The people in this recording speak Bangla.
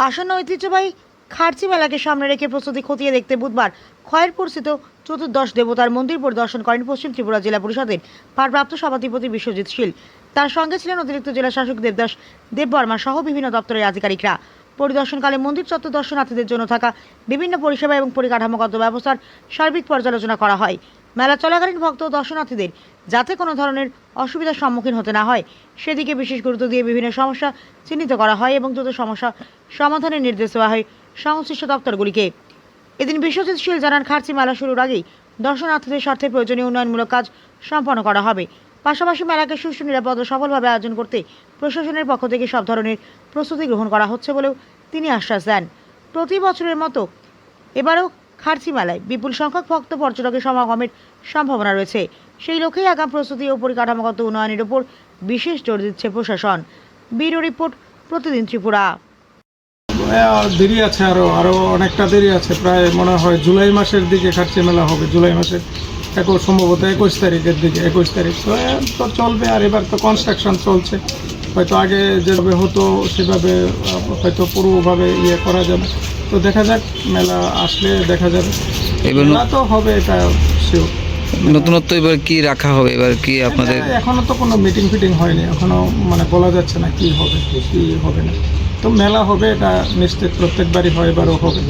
আসন্ন ঐতিহ্যবাহী খার্চি মেলাকে সামনে রেখে প্রস্তুতি খতিয়ে দেখতে বুধবার খয়েরপুরস্থিত চতুর্দশ দেবতার মন্দির পরিদর্শন করেন পশ্চিম ত্রিপুরা জেলা পরিষদের ভারপ্রাপ্ত সভাধিপতি বিশ্বজিৎ শীল। তার সঙ্গে ছিলেন অতিরিক্ত জেলা শাসক দেবদাস দেববর্মা সহ বিভিন্ন দপ্তরের আধিকারিকরা। পরিদর্শনকালে মন্দির চত্বর দর্শনার্থীদের জন্য থাকা বিভিন্ন পরিষেবা এবং পরিকাঠামোগত ব্যবস্থার সার্বিক পর্যালোচনা করা হয়। মেলা চলাকালীন ভক্ত ও দর্শনার্থীদের যাতে কোনো ধরনের অসুবিধার সম্মুখীন হতে না হয় সেদিকে বিশেষ গুরুত্ব দিয়ে বিভিন্ন সমস্যা চিহ্নিত করা হয় এবং দ্রুত সমস্যা সমাধানের নির্দেশ দেওয়া হয় সংশ্লিষ্ট দপ্তরগুলিকে। এদিন বিশ্বজিৎ শীল জানান, খার্চি মেলা শুরুর আগেই দর্শনার্থীদের স্বার্থে প্রয়োজনীয় উন্নয়নমূলক কাজ সম্পন্ন করা হবে। পাশাপাশি মেলাকে সুষ্ঠু, নিরাপদ ও সফলভাবে আয়োজন করতে প্রশাসনের পক্ষ থেকে সব ধরনের প্রস্তুতি গ্রহণ করা হচ্ছে বলেও তিনি আশ্বাস দেন। প্রতি বছরের মতো এবারও খার্চি মেলায় বিপুল সংখ্যক ভক্ত পর্যটকের সমাগমের সম্ভাবনা রয়েছে। সেই লক্ষ্যেই আগাম প্রস্তুতি ও পরিকাঠামোগত উন্নয়নের উপর বিশেষ জোর দিচ্ছে প্রশাসন। ব্যুরো রিপোর্ট, প্রতিদিন ত্রিপুরা। দেরি আছে, আরো অনেকটা দেরি আছে। প্রায় মনে হয় জুলাই মাসের দিকে খার্চি মেলা হবে, জুলাই মাসের সম্ভবত 21 তারিখের দিকে। 21 তারিখ তো চলবে। আর এবার তো কনস্ট্রাকশন চলছে, হয়তো আগে যেভাবে হতো সেভাবে হয়তো পুরোভাবে করা যাবে। তো দেখা যাক, মেলা আসলে দেখা যাবে। মেলা তো হবে, এটা শিওর। নতুনত্ব এবার কি রাখা হবে? এবার কি আপনাদের এখনো তো কোনো মিটিং ফিটিং হয়নি, এখনো বলা যাচ্ছে না কি হবে কি হবে না। তো মেলা হবে, এটা নিশ্চিত। প্রত্যেকবারই হয়, এবারও হবে।